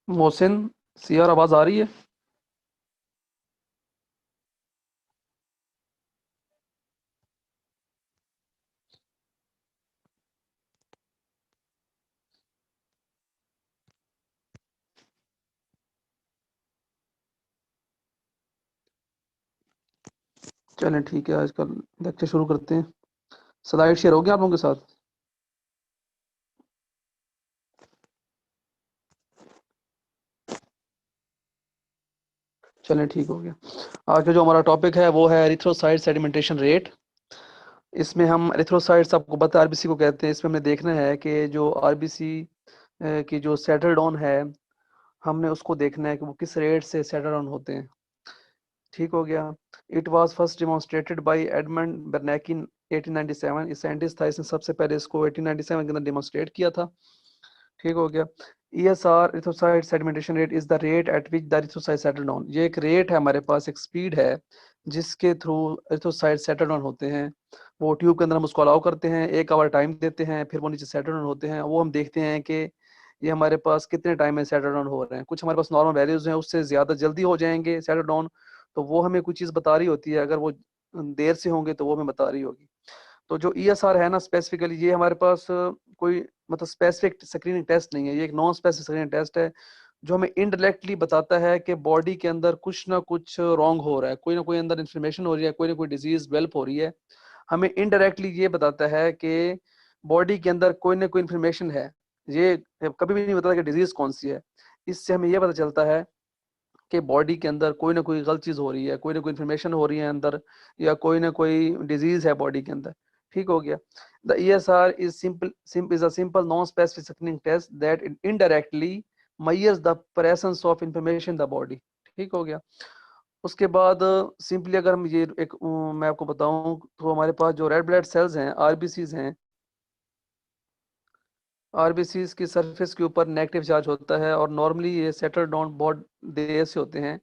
मोहसिन, सियार आवाज आ रही है? चलें ठीक है, आजकल लेक्चर शुरू करते हैं। स्लाइड शेयर हो गया आप लोगों के साथ? चलें ठीक हो गया। आज का जो हमारा टॉपिक है वो है एरिथ्रोसाइट सेडिमेंटेशन रेट। इसमें हम एरिथ्रोसाइट्स, आपको पता है आरबीसी को कहते हैं। इसमें हमने देखना है कि जो आरबीसी की जो सेटल डाउन है, हमने उसको देखना है कि वो किस रेट से सेटल डाउन होते हैं। ठीक हो गया। It was first demonstrated by Edmund Bernacki in 1897। इस साइंटिस्ट था, इसने सबसे पहले इसको 1897 के अंदर डिमॉन्स्ट्रेट किया था। ठीक हो गया। ESR erythrocyte sedimentation rate is the rate at which the erythrocyte settle down. ये एक रेट है हमारे पास, एक स्पीड है जिसके थ्रू एरिथ्रोसाइट सेटल डाउन होते हैं। वो ट्यूब के अंदर हम उसको अलाउ करते हैं, 1 आवर टाइम देते हैं, फिर वो नीचे सेटल डाउन होते हैं। वो हम देखते हैं कि ये हमारे पास कितने टाइम में सेटल डाउन हो रहे हैं। कुछ हमारे पास नॉर्मल वैल्यूज हैं, उससे ज़्यादा जल्दी हो जाएंगे सेटल डाउन, तो वो हमें कुछ चीज़ बता रही होती है। अगर वो देर से होंगे तो वो हमें बता रही होगी। तो जो ESR है ना, स्पेसिफिकली ये हमारे पास कोई मतलब स्पेसिफिक स्क्रीनिंग टेस्ट नहीं है, ये एक नॉन स्पेसिफिक स्क्रीनिंग टेस्ट है जो हमें इनडायरेक्टली बताता है कि बॉडी के अंदर कुछ ना कुछ रॉन्ग हो रहा है, कोई ना कोई अंदर इन्फ्लेमेशन हो रही है, कोई ना कोई डिजीज डेवलप हो रही है। हमें इनडायरेक्टली ये बताता है कि बॉडी के अंदर कोई ना कोई इन्फ्लेमेशन है। ये कभी भी नहीं बताता कि डिजीज कौन सी है। इससे हमें ये पता चलता है कि बॉडी के अंदर कोई ना कोई गलत चीज हो रही है, कोई ना कोई इन्फॉर्मेशन हो रही है अंदर, या कोई ना कोई डिजीज है बॉडी के अंदर। ठीक हो गया। The ESR is a simple non specific screening test that indirectly measures the presence of information in the body. ठीक हो गया। उसके बाद सिंपली अगर हम ये एक मैं आपको बताऊं तो हमारे पास जो रेड ब्लड सेल्स हैं, आरबीसीज हैं, आरबीसीज की सरफेस के ऊपर नेगेटिव चार्ज होता है और नॉर्मली ये सेटल डाउन बहुत देर से होते हैं।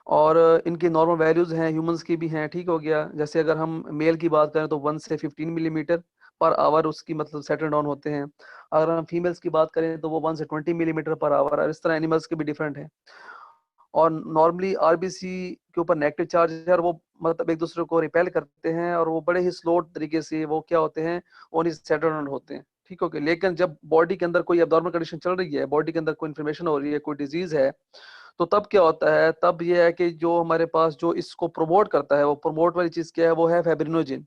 और इनकी नॉर्मल वैल्यूज हैं, ह्यूमंस की भी हैं। ठीक हो गया। जैसे अगर हम मेल की बात करें तो 1 से 15 मिलीमीटर पर आवर उसकी मतलब सेटल डाउन होते हैं। अगर हम फीमेल्स की बात करें तो वो 1 से 20 मिलीमीटर पर आवर, और इस तरह एनिमल्स के भी डिफरेंट हैं। और नॉर्मली आरबीसी के ऊपर नेगेटिव चार्ज है और वो मतलब एक दूसरे को रिपेल करते हैं, और वो बड़े ही स्लो तरीके से वो क्या होते हैं, वो नहीं सेटल डाउन होते हैं। ठीक हो गया। लेकिन जब बॉडी के अंदर कोई अबनॉर्मल कंडीशन चल रही है, बॉडी के अंदर कोई इन्फॉर्मेशन हो रही है, कोई डिजीज है, तो तब क्या होता है, तब ये है कि जो हमारे पास जो इसको प्रमोट करता है, वो प्रमोट वाली चीज क्या है, वो है फैब्रिनोजिन।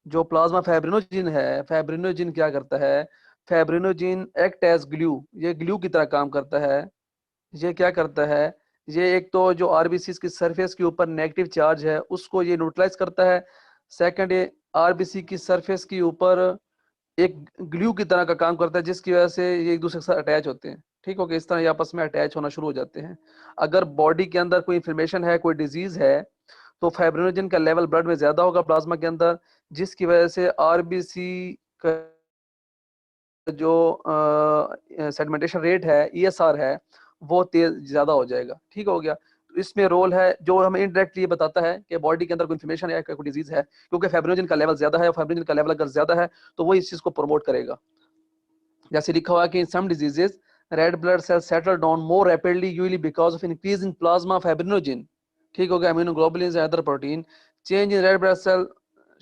जो प्लाज्मा फैब्रिनोजिन है, फैब्रिनोजिन क्या करता है, फैब्रिनोजिन एक्ट एज ग्लू, ये ग्लू की तरह काम करता है। ये क्या करता है, ये एक तो जो आरबीसी की सरफेस के ऊपर नेगेटिव चार्ज है उसको ये न्यूट्रलाइज करता है। सेकंड, ये आरबीसी की सरफेस के ऊपर एक ग्लू की तरह का काम करता है, जिसकी वजह से ये एक दूसरे के साथ अटैच होते हैं। ठीक हो गया। इस तरह ये आपस में अटैच होना शुरू हो जाते हैं। अगर बॉडी के अंदर कोई इन्फ्लेमेशन है, कोई डिजीज है, तो फाइब्रिनोजन का लेवल ब्लड में ज्यादा होगा, प्लाज्मा के अंदर, जिसकी वजह से आरबीसी का जो सेडिमेंटेशन रेट है, ESR है, वो तेज ज्यादा हो जाएगा। ठीक हो गया। तो इसमें रोल है जो हमें इनडायरेक्टली ये बताता है कि बॉडी के अंदर कोई इन्फॉर्मेशन है, कोई डिजीज है, क्योंकि फाइब्रिनोजन का लेवल ज्यादा है, और फाइब्रिनोजन का लेवल अगर ज्यादा है तो वो इस चीज को प्रमोट करेगा। जैसे लिखा हुआ है कि in some diseases red blood cells settle down more rapidly usually because of increase in plasma fibrinogen. ठीक हो गया। Immunoglobulin and other protein change in red blood cell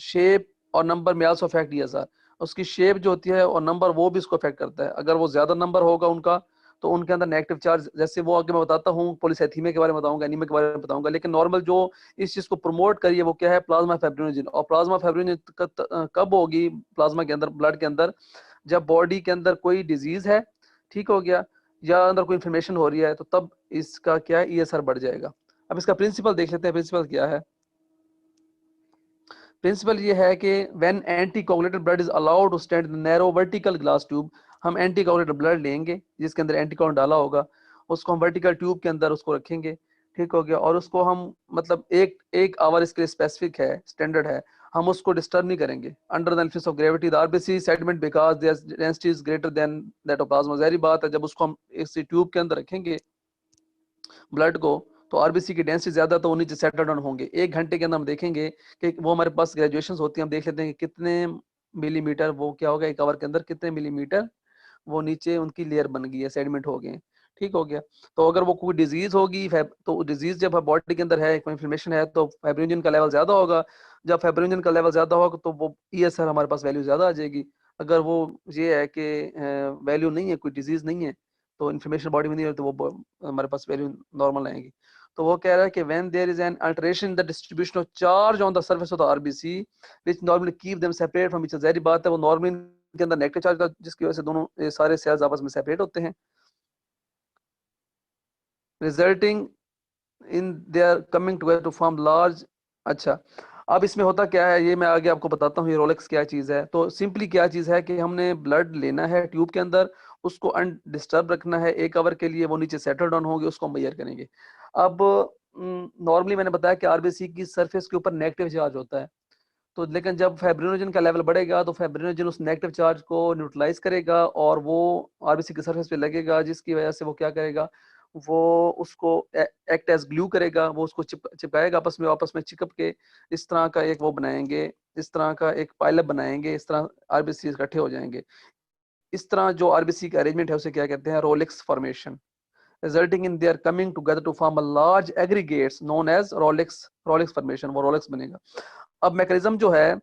shape और नंबर में आल्सो अफेक्ट ESR। उसकी shape जो होती है और नंबर, वो भी इसको अफेक्ट करता है। अगर वो ज्यादा नंबर होगा उनका, तो उनके अंदर नेगेटिव चार्ज, जैसे वो आगे मैं बताता हूँ, पॉलीसाइथीमिया के बारे में बताऊंगा, एनीमिया के बारे में बताऊंगा। लेकिन नॉर्मल जो इस चीज को प्रमोट करिए वो क्या है, प्लाज्मा फाइब्रिनोजन। और प्लाज्मा फाइब्रिनोजन कब होगी प्लाज्मा के अंदर, ब्लड के अंदर, जब बॉडी के अंदर कोई डिजीज है, ठीक हो गया, या अंदर कोई इन्फॉर्मेशन हो रही है, तो तब इसका क्या है, ESR बढ़ जाएगा। अब इसका प्रिंसिपल देख लेते हैं। प्रिंसिपल क्या है? प्रिंसिपल ये है कि when anti coagulated blood is allowed to stand in narrow vertical glass tube, हम एंटी कोगुलेटेड ब्लड लेंगे जिसके अंदर एंटीकोगुलेंट डाला होगा, उसको हम वर्टिकल ट्यूब के अंदर उसको रखेंगे। ठीक हो गया। और उसको हम मतलब एक एक आवर इसके लिए स्पेसिफिक है, स्टैंडर्ड है, हम उसको डिस्टर्ब नहीं करेंगे। Under the influence of gravity the RBC sediment because their density is greater than that of plasma. जाहिर बात है, जब उसको हम इस ट्यूब के अंदर रखेंगे ब्लड को, तो आरबीसी की डेंसिटी ज्यादा, तो वो नीचे सेटल डाउन होंगे। 1 घंटे के अंदर हम देखेंगे कि वो हमारे पास ग्रेजुएशन होती है, हम देख लेते हैं कि कितने मिलीमीटर वो क्या होगा, 1 आवर के अंदर कितने मिलीमीटर वो नीचे उनकी लेयर बन गई है, सेडिमेंट हो गए। ठीक हो गया। तो अगर वो कोई डिजीज होगी तो डिजीज जब बॉडी के अंदर है, कोई इन्फ्लेमेशन है, तो फाइब्रिनोजन का लेवल ज्यादा होगा। जब फाइब्रिनोजन का लेवल ज्यादा होगा तो वो ईएसआर हमारे पास वैल्यू ज्यादा आ जाएगी। अगर वो ये है कि वैल्यू नहीं है, कोई डिजीज नहीं है, तो इन्फ्लेमेशन बॉडी में नहीं है, तो वो हमारे पास वैल्यू नॉर्मल आएगी। तो वो कह रहा है कि when there is an alteration in the distribution of charge on the surface of the RBC which normally keep them separate from each other, जाहिर बात है वो नॉर्मली के अंदर नेगेटिव चार्ज का, जिसकी वजह से दोनों ये सारे सेल्स आपस में सेपरेट होते हैं, resulting in they are coming together to form large. अच्छा, अब इसमें होता क्या है, ये मैं आगे आपको बताता हूँ ये रोलेक्स क्या चीज़ है। तो सिंपली क्या चीज़ है कि हमने ब्लड लेना है ट्यूब के अंदर, उसको अनडिस्टर्ब रखना है 1 आवर के लिए, वो नीचे सेटल डाउन होंगे, उसको हम मेजर करेंगे। अब नॉर्मली मैंने बताया कि आरबीसी की सरफेस के ऊपर नेगेटिव चार्ज होता है, तो लेकिन जब फाइब्रिनोजन का लेवल बढ़ेगा तो फाइब्रिनोजन उस नेगेटिव चार्ज को न्यूट्रलाइज करेगा और वो आरबीसी की सरफेस पे लगेगा, जिसकी वजह से वो क्या करेगा, वो उसको एक्ट एज ग्लू करेगा, वो उसको चिपकाएगा आपस में चिपक के इस तरह का एक वो बनाएंगे, इस तरह का एक पाइलअप बनाएंगे, इस तरह आरबीसी इकट्ठे हो जाएंगे। इस तरह जो आरबीसी का अरेंजमेंट है उसे क्या कहते हैं, rouleaux formation, resulting in their coming together to form a large aggregates known as rouleaux formation, वो रोलेक्स बनेगा। अब मैकेनिज्म जो है,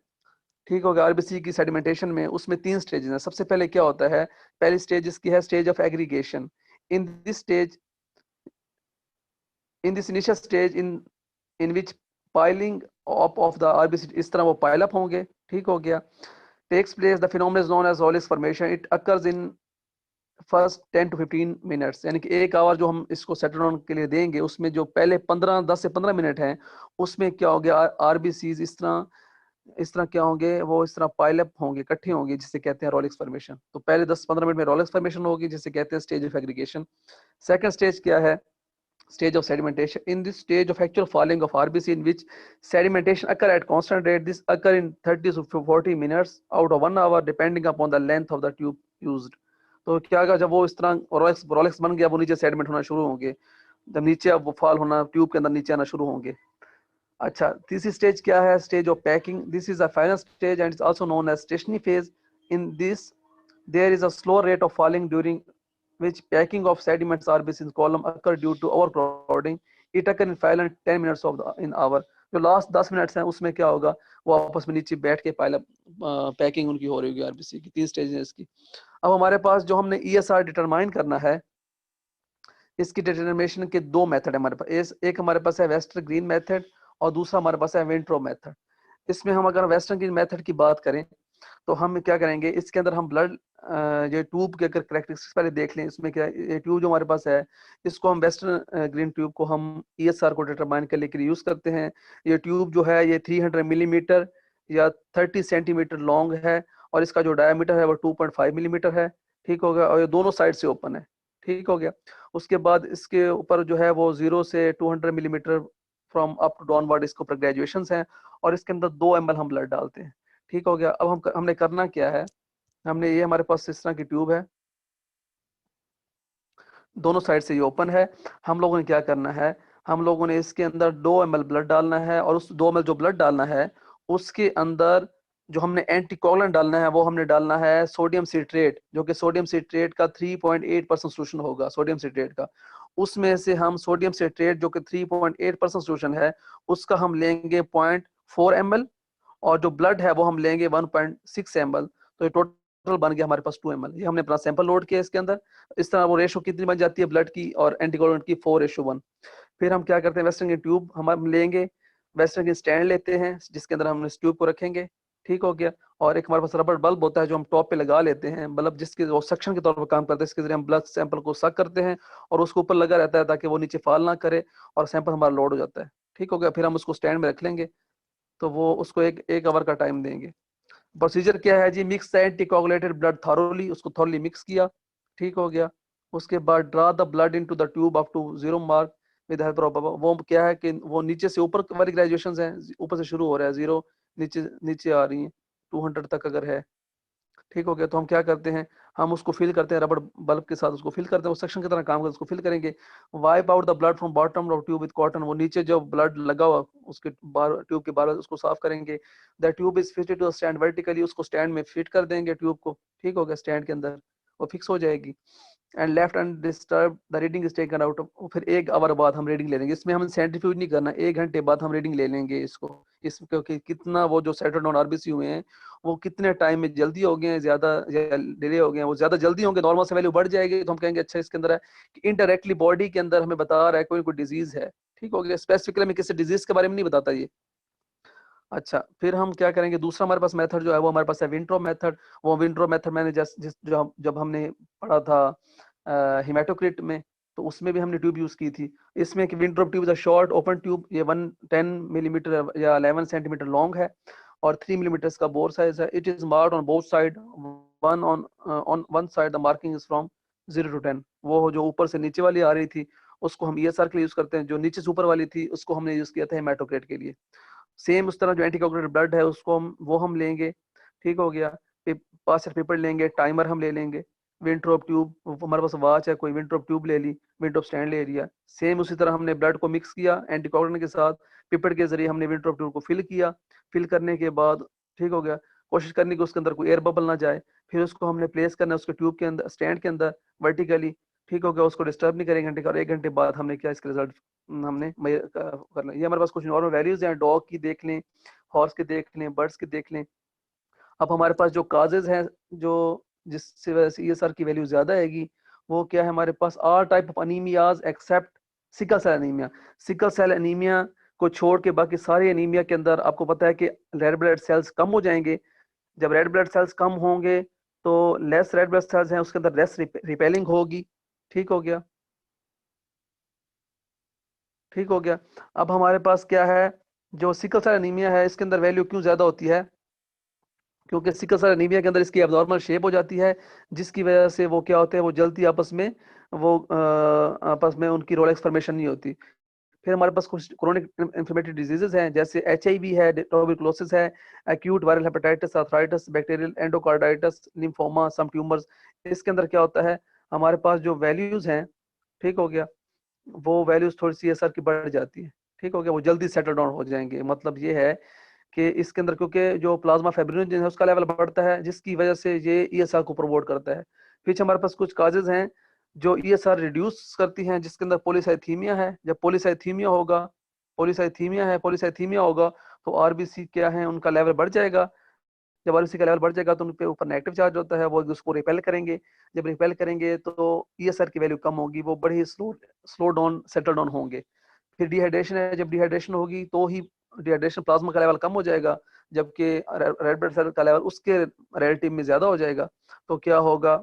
ठीक हो गया, आरबीसी की सेडिमेंटेशन में उसमें 3 स्टेजेस हैं। सबसे पहले क्या होता है, पहली स्टेज इसकी है stage of aggregation. In this stage in this initial stage in which piling up of the RBC, इस तरह वो पाइल अप होंगे, ठीक हो गया, takes place the phenomenon known as rouleaux formation, it occurs in first 10 to 15 minutes, यानी कि 1 our जो हम इसको सेटल डाउन के लिए देंगे, उसमें जो पहले 10 से 15 मिनट हैं, उसमें क्या हो गया, आरबीसी इस तरह क्या होंगे, वो इस तरह पाइल अप होंगे, इकट्ठे होंगे, जिसे कहते हैं रोलेक्स फॉर्मेशन। तो पहले 10 से 15 मिनट में रोलेक्स फॉर्मेशन होगी, जिसे कहते हैं stage of aggregation. Second stage क्या है, stage of sedimentation. In this stage of actual falling of RBC, in which sedimentation occur at constant rate, this occur in 30 to 40 minutes out of 1 hour, depending upon the length of the tube used. तो क्या होगा, जब वो इस तरह Rolex Rolex बन गया, वो नीचे सेडिमेंट होना शुरू होंगे, जब नीचे अब वो फॉल होना ट्यूब के अंदर नीचे आना शुरू होंगे। अच्छा, तीसरी स्टेज क्या है, stage of packing, this is a final stage and is also known as stationary phase. In this there is a slow rate of falling during which packing of sediments are in column occur due to overcrowding. It occur in 5 and 10 minutes of the in hour. जो last 10 minutes हैं उसमें क्या होगा, वो आपस में नीचे बैठ के पाइल पैकिंग उनकी हो रही होगी आरबीसी की। 3 स्टेज है इसकी। अब हमारे पास जो हमने ईएसआर डिटरमाइन करना है, इसकी डिटर्मिनेशन के 2 मेथड है हमारे पास। एक हमारे पास है वेस्टर्न ग्रीन मेथड और दूसरा हमारे पास है विंट्रो मेथड। इसमें हम अगर वेस्टर्न ग्रीन मेथड की बात करें तो हम क्या करेंगे, इसके अंदर हम ब्लड ये ट्यूब के अगर करेक्टरिस्टिक्स पहले देख लें, इसमें क्या ये ट्यूब जो हमारे पास है, इसको हम वेस्टर्न ग्रीन ट्यूब को हम ईएसआर को डिटरमाइन करने के लिए यूज करते हैं। ये ट्यूब जो है ये 300 मिलीमीटर या 30 सेंटीमीटर लॉन्ग है और इसका जो डायमीटर है वो 2.5 मिलीमीटर है, ठीक हो गया, और ये दोनों साइड से ओपन है, ठीक हो गया। उसके बाद इसके ऊपर जो है वो 0 से 200 millimetre from up to downward इसके ऊपर ग्रेजुएशन है, और इसके अंदर 2 ml हम ब्लड डालते हैं, ठीक हो गया। अब हमने करना क्या है, हमने ये हमारे पास इस तरह की ट्यूब है, दोनों साइड से ये ओपन है। हम लोगों ने क्या करना है, हम लोगों ने इसके अंदर 2 ml ब्लड डालना है, और उस 2 ml जो ब्लड डालना है उसके अंदर जो हमने एंटीकोगुलेंट डालना है वो हमने डालना है सोडियम सिट्रेट, जो कि सोडियम सिट्रेट का 3.8% सोल्यूशन होगा सोडियम सिट्रेट का। उसमें से हम सोडियम सिट्रेट जो कि 3.8% सोल्यूशन है, उसका हम लेंगे 0.4 ml, और जो ब्लड है वो हम लेंगे 1.6 ml। तो ये टोटल बन गया हमारे पास 2 ml। ये हमने अपना सैंपल लोड किया इसके अंदर। इस तरह वो रेशो कितनी बन जाती है ब्लड की और एंटीकोगुलेंट की, 4:1। फिर हम क्या करते हैं, वेस्टर्न की ट्यूब हम लेंगे, वेस्टर्न की स्टैंड लेते हैं जिसके अंदर हम इस ट्यूब को रखेंगे, ठीक हो गया। और एक हमारे पास रबर बल्ब होता है जो हम टॉप पे लगा लेते हैं, बल्ब जिसके वो सक्शन के तौर पर काम करता है, इसके जरिए हम ब्लड सैंपल को सक करते हैं और उसके ऊपर लगा रहता है ताकि वो नीचे फॉल ना करे, और सैंपल हमारा लोड हो जाता है, ठीक हो गया। फिर हम उसको स्टैंड में रख लेंगे, तो वो उसको एक आवर का टाइम देंगे। प्रोसीजर क्या है जी, mix the anticoagulated blood thoroughly, उसको थॉरोली मिक्स किया, ठीक हो गया। उसके बाद draw the blood into the tube up to zero mark with help of, वो क्या है कि वो नीचे से ऊपर वाली ग्रेजुएशन है, ऊपर से शुरू हो रहा है जीरो, नीचे नीचे आ रही है 200 तक अगर है, ठीक हो गया। तो हम क्या करते हैं, हम उसको फिल करते हैं रबड़ बल्ब के साथ, उसको फिल करते हैं, वो सेक्शन की तरह काम करते हैं, उसको फिल करेंगे। Wipe out the blood from bottom of tube with cotton, वो नीचे जो ब्लड लगा हुआ उसके बाहर ट्यूब के बाहर उसको साफ करेंगे। The tube is fitted to stand vertically, उसको स्टैंड में फिट कर देंगे ट्यूब को, ठीक हो गया, स्टैंड के अंदर वो फिक्स हो जाएगी। And left undisturb the reading is taken out. फिर 1 आवर बाद हम रीडिंग ले लेंगे। इसमें हम सेंट्रीफ्यूज नहीं करना, 1 घंटे बाद हम रीडिंग ले लेंगे इसको। क्योंकि कितना वो जो सेटल डाउन आरबीसी हुए हैं वो कितने टाइम में जल्दी हो गए हैं, ज्यादा डिले हो गए हैं, वो ज्यादा जल्दी होंगे, नॉर्मल से वैल्यू बढ़ जाएगी तो हम कहेंगे अच्छा इसके अंदर है कि इनडायरेक्टली बॉडी के अंदर हमें बता रहा है कोई कोई डिजीज है। ठीक हो गया, स्पेसिफिकली हमें किसी डिजीज के बारे में नहीं बताता ये। अच्छा, फिर हम क्या करेंगे, दूसरा हमारे पास मेथड जो है वो हमारे पास है विंट्रो मेथड। वो विंट्रो मेथड मैंने जब हमने पढ़ा था हिमेटोक्रिट में, तो उसमें भी हमने ट्यूब यूज की थी। इसमें कि Wintrobe tube is short open tube, ये 110 मिलीमीटर या 11 सेंटीमीटर लॉन्ग है और 3 मिलीमीटर का बोर साइज है। It is marked on both side, one on one side the marking is from 0 to 10। वो जो ऊपर से नीचे वाली आ रही थी उसको हम ईएसआर के लिए यूज करते हैं, जो नीचे से ऊपर वाली थी उसको हमने यूज किया था हेमेटोक्रिट के लिए। सेम उस तरह जो एंटीकोगुलेटिव ब्लड है उसको हम लेंगे। ठीक हो गया, पास पेपर लेंगे, टाइमर हम ले लेंगे, विंट्रोप ट्यूब हमारे पास वॉच है कोई, विंट्रोप ट्यूब ले ली, विंट्रोप स्टैंड ले लिया। सेम उसी तरह हमने ब्लड को मिक्स किया एंटीकोगुलेंट के साथ, पिपेट के जरिए हमने विंट्रोप ट्यूब को फिल किया। फिल करने के बाद ठीक हो गया, कोशिश करनी कि उसके अंदर कोई एयर बबल ना जाए। फिर उसको हमने प्लेस करना है उसके ट्यूब के अंदर, स्टैंड के अंदर वर्टिकली। ठीक हो गया, उसको डिस्टर्ब नहीं करेंगे घंटे का, और 1 घंटे बाद हमने क्या इसके रिजल्ट हमने करना। ये हमारे पास कुछ नॉर्मल वैल्यूज हैं, डॉग की देख लें, हॉर्स के देख लें, बर्ड्स के देख लें। अब हमारे पास जो काजेज हैं जो जिससे वजह से ईएसआर की वैल्यू ज्यादा आएगी, वो क्या है, हमारे पास all type of anaemias except sickle cell anaemia. Sickle cell anaemia को छोड़ के बाकी सारे एनीमिया के अंदर आपको पता है कि रेड ब्लड सेल्स कम हो जाएंगे। जब रेड ब्लड सेल्स कम होंगे तो लेस रेड ब्लड सेल्स हैं उसके अंदर लेस रिपेलिंग होगी। ठीक हो गया, ठीक हो गया। अब हमारे पास क्या है, जो सिकल सेल एनीमिया है इसके अंदर वैल्यू क्यों ज्यादा होती है, क्योंकि सिकल सेल एनीमिया के अंदर इसकी एब्नॉर्मल शेप हो जाती है, जिसकी वजह से वो क्या होते हैं, वो जल्दी आपस में वो आपस में उनकी रोलेक्स फॉर्मेशन नहीं होती। फिर हमारे पास कुछ क्रोनिक इन्फ्लेमेटरी डिजीजेज हैं, जैसे एचआईवी है, ट्यूबरकुलोसिस है, acute viral hepatitis, arthritis, bacterial endocarditis, lymphoma, some tumours. इसके अंदर क्या होता है, हमारे पास जो वैल्यूज हैं, ठीक हो गया, वो वैल्यूज थोड़ी सी एसआर की बढ़ जाती है। ठीक हो गया, वो जल्दी सेटल डाउन हो जाएंगे। मतलब ये है कि इसके अंदर क्योंकि जो प्लाज्मा फेब्रिनोजेन है उसका लेवल बढ़ता है, जिसकी वजह से ये ईएसआर को प्रोमोट करता है। फिर हमारे पास कुछ काजेज हैं जो ईएसआर रिड्यूस करती हैं, जिसके अंदर पॉलीसाइथीमिया है। जब पॉलीसाइथीमिया होगा तो आरबीसी क्या है, उनका लेवल बढ़ जाएगा। जब आरबीसी का लेवल बढ़ जाएगा तो उन पे ऊपर नेगेटिव चार्ज होता है, वो उसको रिपेल करेंगे। जब रिपेल करेंगे तो ईएसआर की वैल्यू कम होगी, वो बड़े ही स्लो डाउन सेटल डाउन होंगे। फिर डिहाइड्रेशन है, जब डिहाइड्रेशन होगी तो ही डिहाइड्रेशन प्लाज्मा का लेवल कम हो जाएगा, जबकि रेड ब्लड सेल का लेवल उसके रिलेटिव में ज्यादा हो जाएगा। तो क्या होगा,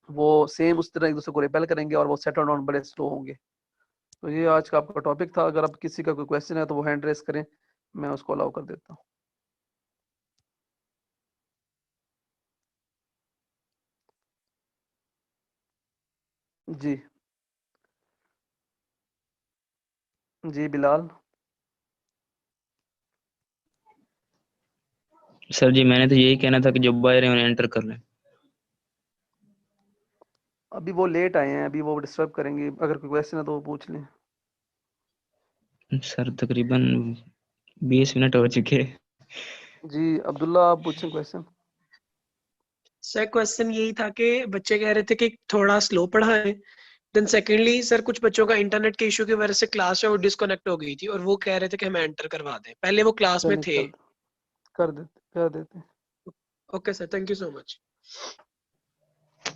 वो सेम उस तरह एक दूसरे को रिपेल करेंगे और वो सेटल डाउन बड़े स्लो होंगे। तो ये आज का आपका टॉपिक था। अगर आप किसी का कोई क्वेश्चन है तो वो हैंड रेस करें, मैं उसको अलाउ कर देता हूँ। जी जी बिलाल। सर जी मैंने तो यही कहना था कि जो बाहर है उन्हें एंटर कर लें। अभी वो लेट आए हैं, अभी वो डिस्टर्ब करेंगे, अगर कोई क्वेश्चन है तो वो पूछ लें। सर तकरीबन 20 मिनट हो चुके। जी अब्दुल्ला, आप पूछें क्वेश्चन। सर क्वेश्चन यही था कि बच्चे कह रहे थे कि थोड़ा स्लो पढ़ाएं। देन सेकेंडली सर कुछ बच्चों का इंटरनेट के इशू की वजह से क्लास है वो डिस्कनेक्ट हो गई थी और वो कह रहे थे कि हमें एंटर करवा दें, पहले वो क्लास में चलिए थे। कर देते। Okay sir, thank you so much.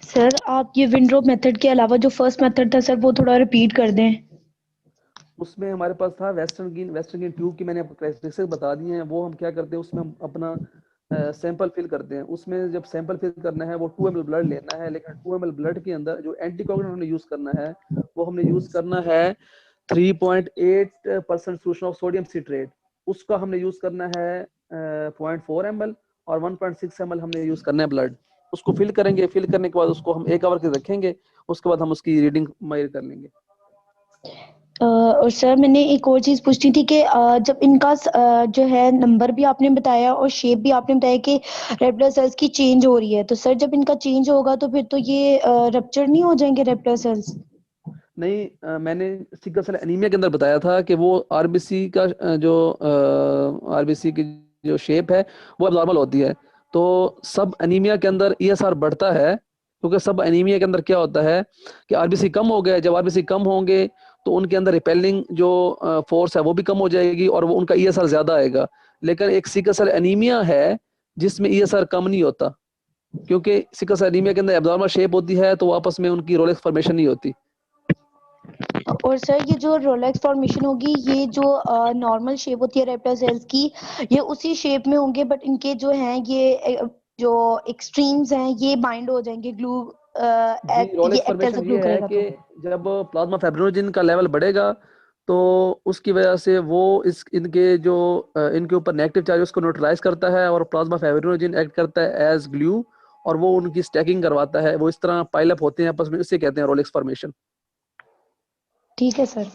Sir आप ये विंड्रो मेथड के अलावा जो फर्स्ट मेथड था सर वो थोड़ा रिपीट कर दें। उसमें हमारे पास था वेस्टर्न गिन ट्यूब की मैंने आपको कैरेक्टरिस्टिक्स बता दी हैं। वो हम क्या करते हैं, उसमें हम अपना सैंपल फिल करते हैं। उसमें जब सैंपल फिल करना है वो 2 ml ब्लड लेना है, लेकिन 2 ml ब्लड के अंदर जो एंटीकोगुलेंट हमने यूज करना है वो हमने यूज करना है 3.8% सोल्यूशन ऑफ सोडियम सिट्रेट। उसका हमने यूज करना है 0.4 ml, और 1.6 ml हमने यूज करना है ब्लड। उसको फिल करेंगे, फिल करने के बाद उसको हम 1 आवर के रखेंगे, उसके बाद हम उसकी रीडिंग मेजर कर लेंगे। और सर मैंने एक और चीज़ पूछनी थी कि जब इनका जो है नंबर भी आपने बताया और शेप भी आपने बताया कि रेड ब्लड सेल्स की चेंज हो रही है, तो सर जब इनका चेंज होगा तो फिर तो ये रप्चर नहीं हो जाएंगे रेड ब्लड सेल्स? नहीं, मैंने सिकल सेल एनीमिया के अंदर बताया था कि वो आरबीसी का जो आरबीसी की जो शेप है वो नॉर्मल होती है। तो सब एनीमिया के अंदर ईएसआर बढ़ता है, क्योंकि सब एनीमिया के अंदर क्या होता है कि आरबीसी कम हो गए, जब आरबीसी कम होंगे तो उनके अंदर रिपेलिंग जो फोर्स है वो भी कम हो जाएगी और वो उनका ईएसआर ज्यादा आएगा। लेकिन एक सिकल सेल एनीमिया है जिसमें ईएसआर कम नहीं होता, क्योंकि सिकल सेल एनीमिया के अंदर एब्नॉर्मल शेप होती है, तो आपस में उनकी रोलेक्स फॉर्मेशन नहीं होती। और सर ये जो रोलेक्स फॉर्मेशन होगी, ये जो नॉर्मल शेप होती है रेड ब्लड सेल्स की, ये उसी शेप में होंगे, बट इनके जो हैं ये जो एक्सट्रीम्स हैं ये बाइंड हो जाएंगे ग्लू, जी, ये rouleaux act as a formation glue ये है करेगा कि तो। जब प्लाज्मा फाइब्रिनोजन का लेवल बढ़ेगा तो उसकी वजह से वो इस इनके जो इनके ऊपर नेगेटिव चार्ज उसको न्यूट्रलाइज करता है और प्लाज्मा फाइब्रिनोजन एक्ट करता है एज ग्लू, और वो उनकी स्टैकिंग करवाता है, वो इस तरह पाइल अप होते हैं आपस में, इसे कहते हैं रोलेक्स फॉर्मेशन। ठीक है सर।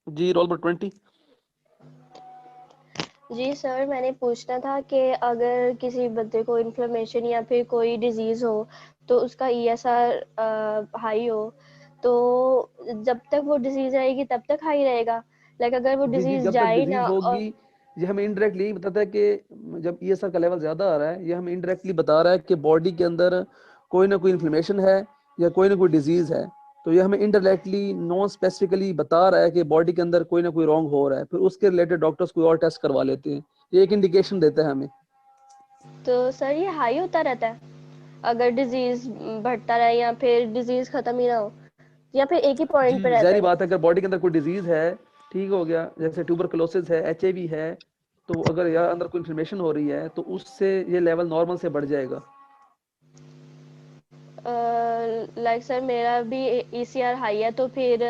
जी, रोल नंबर 20। जी सर, मैंने पूछना था कि अगर किसी बंदे को इन्फ्लेमेशन या फिर कोई डिजीज़ हो तो उसका ईएसआर हाई हो, तो जब तक वो डिजीज़ रहेगी तब तक हाई रहेगा? लाइक अगर वो जी जी, डिजीज़ जब तक जाए डिजीज ना और होगी, ये हमें इनडायरेक्टली यही बताता है कि जब ईएसआर का लेवल ज्यादा आ रहा है, ये हमें इनडायरेक्टली बता रहा है कि बॉडी के अंदर कोई ना कोई इन्फ्लेमेशन है या कोई ना कोई डिजीज है। तो ये हमें इनडायरेक्टली नॉन स्पेसिफिकली बता रहा है कि बॉडी के अंदर कोई ना कोई रॉन्ग हो रहा है, फिर उसके रिलेटेड डॉक्टर्स कोई और टेस्ट करवा लेते हैं। ये एक इंडिकेशन देता है हमें। तो सर ये हाई होता रहता है? अगर डिजीज़ बढ़ता रहे या फिर डिजीज़ खत्म ही ना हो, या फिर एक ही पॉइंट पे जी, रहता ज़ाहिर है? बात है, अगर बॉडी के अंदर कोई डिजीज है, ठीक हो गया, जैसे ट्यूबरकुलोसिस है, एचआईवी है, तो अगर यार अंदर कोई इन्फ्लेमेशन हो रही है तो उससे ये लेवल नॉर्मल से बढ़ जाएगा। लाइक सर मेरा भी ईसीआर हाई है, तो फिर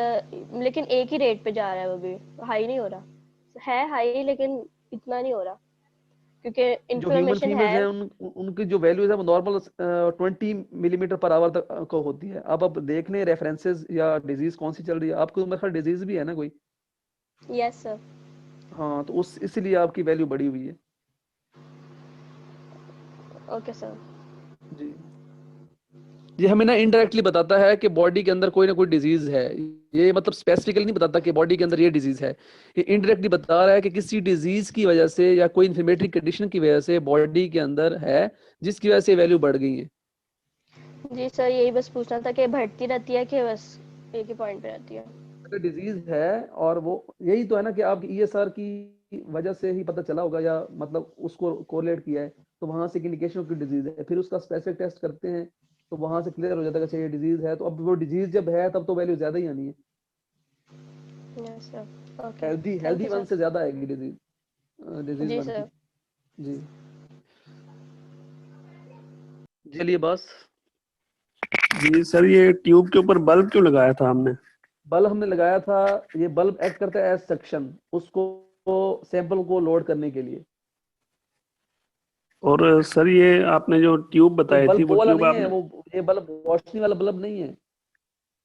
लेकिन एक ही रेट पे जा रहा है, वो भी हाई नहीं हो रहा है, हाई लेकिन इतना नहीं हो रहा क्योंकि जो ह्यूमन इन्फ्लेमेशन फीमेल्स है। हैं उनकी जो वैल्यूज है वो नॉर्मल 20 मिलीमीटर पर आवर तक को होती है। अब देखने रेफरेंसेस या डिजीज कौन सी चल रही है, आपको तो मेरे ख्याल डिजीज भी है ना कोई। Yes sir. हाँ, तो उस इसीलिए आपकी वैल्यू बढ़ी हुई है। Okay sir. जी, ये हमें ना इनडायरेक्टली बताता है कि बॉडी के अंदर कोई ना कोई डिजीज है। ये मतलब स्पेसिफिकली नहीं बताता कि बॉडी के अंदर ये डिजीज है, ये इनडायरेक्टली बता रहा है कि किसी डिजीज की वजह से या कोई इन्फ्लेमेटरी कंडीशन की वजह से बॉडी के अंदर है, जिसकी वजह से वैल्यू बढ़ गई है। जी सर, यही बस पूछना था कि बढ़ती रहती है कि बस एक ही पॉइंट पे रहती है? अगर डिजीज है, और वो यही तो है ना कि आपकी ईएसआर की वजह से ही पता चला होगा, या मतलब उसको कोरिलेट किया है, तो वहां से इंडिकेशन की डिजीज है, फिर उसका स्पेसिफिक टेस्ट करते हैं, तो वहां से क्लियर हो जाता है कि अच्छा ये डिजीज है। तो अब वो डिजीज जब है तब तो वैल्यू ज्यादा ही आनी है, yes sir. Okay. Healthy thank healthy you one sir. से ज्यादा आएगी डिजीज, डिजीज जी वन की। सर। जी, चलिए बस। जी सर, ये ट्यूब के ऊपर बल्ब क्यों लगाया था हमने? बल्ब हमने लगाया था, ये बल्ब एक्ट करता है एज सक्शन, उसको सैंपल को लोड करने के लिए। और सर ये आपने जो ट्यूब कोई बताई थी बल्ब वो वो वाला ट्यूब नहीं है, आपने वो ये बल्ब रोशनी वाला बल्ब नहीं है।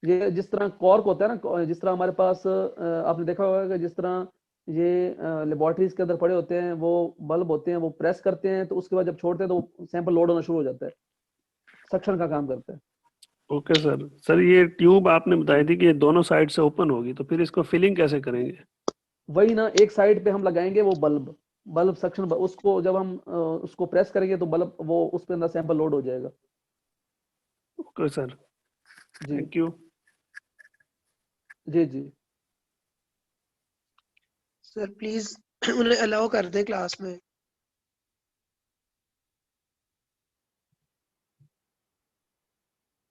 ये जिस तरह कॉर्क होता है ना, जिस तरह हमारे पास आपने देखा होगा कि जिस तरह ये लेबोरेटरीज के अंदर पड़े होते हैं, वो बल्ब होते हैं, वो प्रेस करते हैं तो उसके बाद जब छोड़ते हैं तो सैंपल लोड होना शुरू हो जाता है, सक्शन का काम करता है। Okay sir. सर ये ट्यूब आपने बताई थी कि ये दोनों साइड से ओपन होगी, तो फिर इसको फिलिंग कैसे करेंगे? वही ना, एक साइड पे हम लगाएंगे वो बल्ब, बल्ब सक्शन, उसको जब हम उसको प्रेस करेंगे तो बल्ब वो उस पे अंदर सैंपल लोड हो जाएगा। ओके सर, जी थैंक यू। जी जी। सर प्लीज उन्हें अलाउ कर दें क्लास में।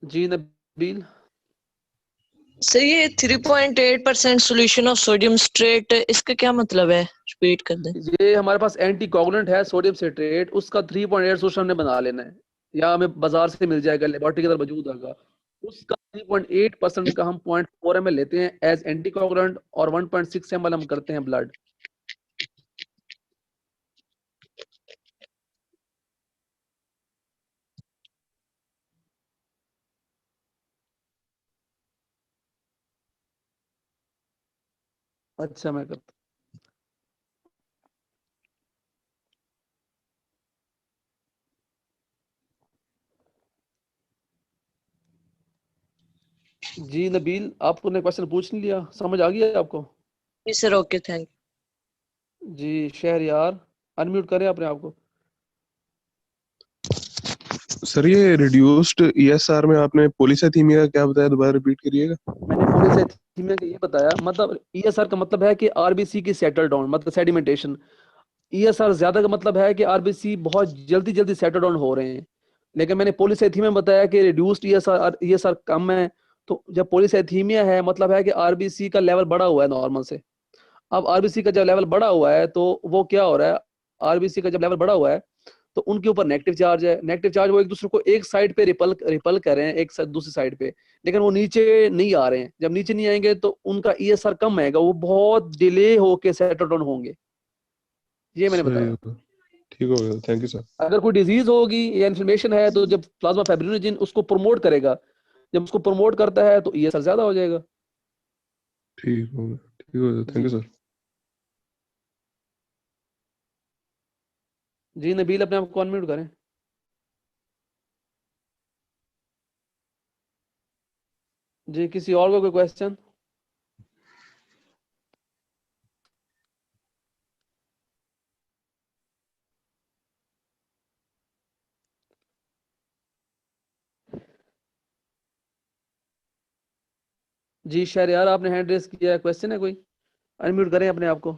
जी नबील। सर ये 3.8% सोल्यूशन ऑफ सोडियम स्ट्रेट, इसका क्या मतलब है? रिपीट कर दें। ये हमारे पास एंटी कोगुलेंट है सोडियम सिट्रेट, उसका 3.8 सोल्यूशन हमने बना लेना है, या हमें बाजार से मिल जाएगा, लेबोरेटरी के अंदर मौजूद होगा। उसका 3.8% का हम 0.4 ml लेते हैं एज एंटी कोगुलेंट, और 1.6 ml हम करते हैं ब्लड। अच्छा, मैं करता जी नबील, आपने क्वेश्चन पूछ नहीं लिया, समझ आ गया आपको? जी सर, ओके, थैंक जी शहरयार, अनम्यूट करें अपने आप को। सर ये रिड्यूस्ड ईएसआर में आपने पॉलीसाइथीमिया का क्या बताया, दोबारा रिपीट करिएगा। मैंने पॉलीसाइथीमिया का ये बताया, मतलब ईएसआर का मतलब है कि आरबीसी की सेटल डाउन, मतलब सेडिमेंटेशन। ईएसआर ज्यादा का मतलब है कि आरबीसी बहुत जल्दी जल्दी सेटल डाउन हो रहे हैं। लेकिन मैंने पॉलीसाइथीमिया में बताया कि रिड्यूस्ड ईएसआर कम है। तो जब पॉलीसाइथीमिया है मतलब है कि आरबीसी का लेवल बढ़ा हुआ है नॉर्मल से। अब आरबीसी का जब लेवल बढ़ा हुआ है तो वो क्या हो रहा है, आरबीसी का जब लेवल बढ़ा हुआ है तो उनके ऊपर नेगेटिव चार्ज है। नेगेटिव चार्ज वो एक दूसरे को एक साइड पे रिपल कर रहे हैं, एक दूसरी साइड पे, लेकिन वो नीचे नहीं आ रहे हैं। जब नीचे नहीं आएंगे तो उनका ईएसआर कम आएगा, वो बहुत डिले होके सेटल डाउन होंगे। ये मैंने सही बताया। होगा, ठीक हो गया, थैंक यू सर। अगर कोई डिजीज होगी या इन्फ्लेमेशन है तो जब प्लाज्मा फाइब्रिनोजन उसको प्रमोट करेगा, जब उसको प्रमोट करता है तो ईएसआर ज्यादा हो जाएगा। ठीक हो गया, ठीक हो गया, थैंक यू जी सर। जी नबील, अपने आप को अनम्यूट करें। जी किसी और को कोई क्वेश्चन? जी शहरयार, आपने हैंड रेस किया है, क्वेश्चन है कोई? अनम्यूट करें अपने आप को।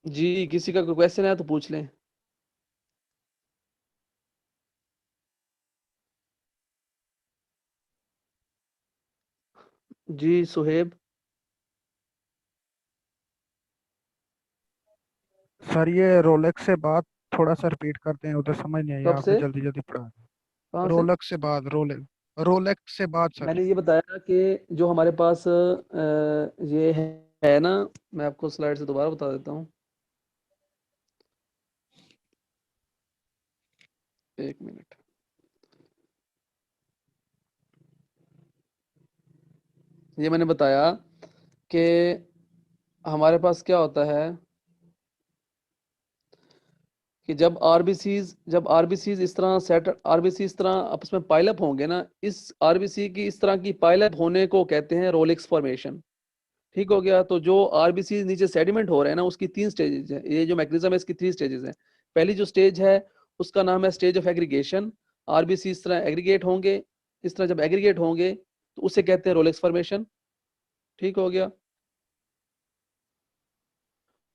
जी किसी का कोई क्वेश्चन है तो पूछ लें। जी सुहेब। सर ये रोलेक्स से बात थोड़ा सा रिपीट करते हैं, उधर समझ नहीं आई, कब आपने से? जल्दी जल्दी पढ़ा। कहाँ से? रोलेक्स से बात, रोलेक्स से बात सर। मैंने ये बताया कि जो हमारे पास ये है ना, मैं आपको स्लाइड से दोबारा बता देता हूँ, एक मिनट। ये मैंने बताया कि हमारे पास क्या होता है कि जब आरबीसीज इस तरह सेट, आरबीसी इस तरह आपस में पाइलअप होंगे ना, इस आरबीसी की इस तरह की पाइलअप होने को कहते हैं रोलेक्स फॉर्मेशन। ठीक हो गया। तो जो आरबीसी नीचे सेडिमेंट हो रहे हैं ना, उसकी 3 स्टेजेस है। ये जो मैकेनिज्म है इसकी 3 स्टेजेस है। पहली जो स्टेज है उसका नाम है स्टेज ऑफ एग्रीगेशन। आरबीसी इस तरह एग्रीगेट होंगे, इस तरह जब एग्रीगेट होंगे तो उसे कहते हैं रोलेक्स फॉर्मेशन। ठीक हो गया।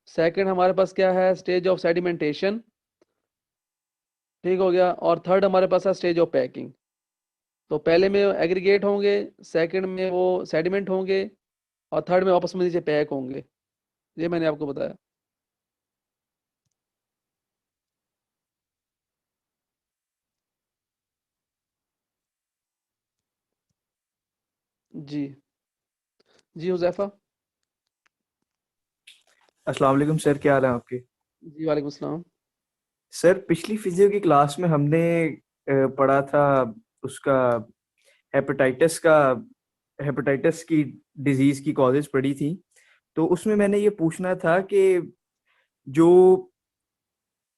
सेकंड हमारे पास क्या है, स्टेज ऑफ सेडिमेंटेशन। ठीक हो गया। और थर्ड हमारे पास है स्टेज ऑफ पैकिंग। तो पहले में एग्रीगेट होंगे, सेकंड में वो सेडिमेंट होंगे, और थर्ड में वापस में नीचे पैक होंगे। ये मैंने आपको बताया। जी जी हुजैफा। अस्सलाम वालेकुम सर, क्या हाल है आपके? जी वालेकुम सलाम। सर पिछली फिजियो की क्लास में हमने पढ़ा था उसका हेपेटाइटिस का, हेपेटाइटिस की डिजीज की कॉजेज पढ़ी थी। तो उसमें मैंने ये पूछना था कि जो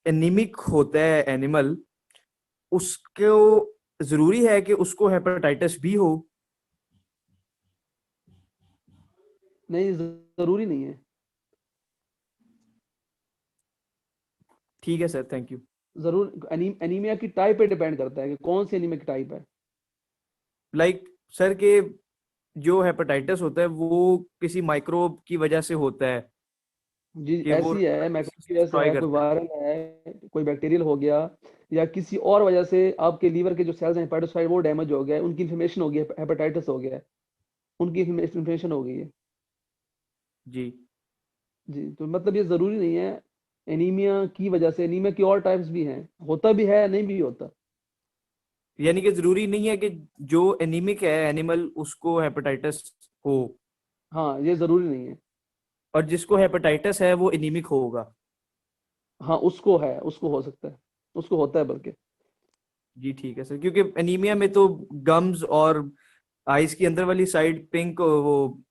एनीमिक होता है एनिमल, उसको जरूरी है कि उसको हेपेटाइटिस भी हो? नहीं, जरूरी नहीं है। ठीक है सर, थैंक यू। जरूर एनीमिया की टाइप पे डिपेंड करता है कि कौन सी एनीमिया की टाइप है। लाइक सर के जो हेपेटाइटिस होता है वो किसी माइक्रोब की वजह से होता है जी कि वो ऐसी है, मैक्रो की वजह से डिस्ट्रॉय है, कोई करता है। वायरल है, कोई बैक्टीरियल हो गया, या किसी और वजह से आपके लीवर के जो सेल्स हैं हेपेटोसाइट वो डैमेज हो गया है, उनकी इन्फ्लेमेशन हो गई है, हेपेटाइटिस हो गया है, उनकी इन्फ्लेमेशन हो गई है। जी जी तो मतलब ये जरूरी नहीं है एनीमिया की वजह से। एनीमिया की और टाइप्स भी हैं, होता भी है नहीं भी होता। यानी कि जरूरी नहीं है कि जो एनीमिक है एनिमल उसको हेपेटाइटिस हो, हाँ ये जरूरी नहीं है। और जिसको हेपेटाइटिस है वो एनीमिक होगा। हाँ उसको है, उसको हो सकता है, उसको होता है बल्कि। जी ठीक है सर, क्योंकि एनीमिया में तो गम्स और आइज की अंदर वाली साइड पिंक वो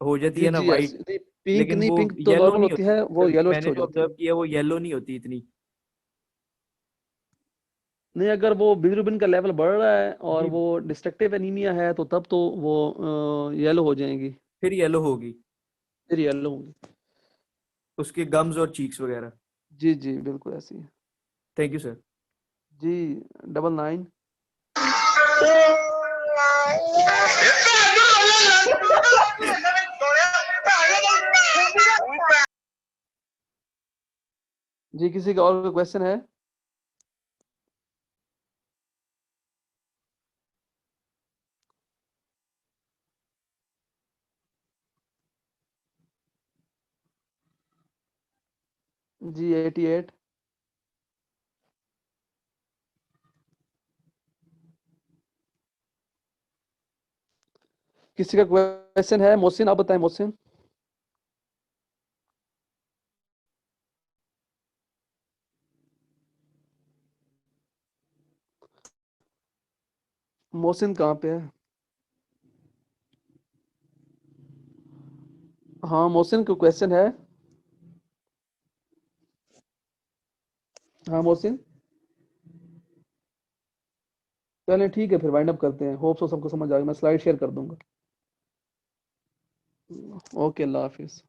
हो जाती जी है ना, जी यस, वाइट, नहीं पिंक लेकिन नहीं, वो पिंक तो येलो नॉर्मल नहीं होती होती। है, वो येलोइश मैंने हो जो जाती ऑब्जर्व है। किया वो येलो नहीं होती इतनी। नहीं, अगर वो बिलिरुबिन का लेवल बढ़ रहा है और जी। वो डिस्ट्रक्टिव एनीमिया है तो तब तो वो येलो हो जाएंगी, फिर येलो होगी फिर येलो होंगी। उसके गम्स और चीक्स वगैरह। जी जी बिल्कुल ऐसी है। Thank you sir. जी 99। जी किसी का और कोई क्वेश्चन है? जी 88। किसी का क्वेश्चन है? मोहसिन आप बताएं, मोहसिन। मोहसिन कहाँ पे है? हाँ मोहसिन को क्वेश्चन है? हाँ मोहसिन, चलें ठीक है फिर वाइंड अप करते हैं। होप सो सबको समझ आ गया, मैं स्लाइड शेयर कर दूंगा। ओके, अल्लाह हाफिज।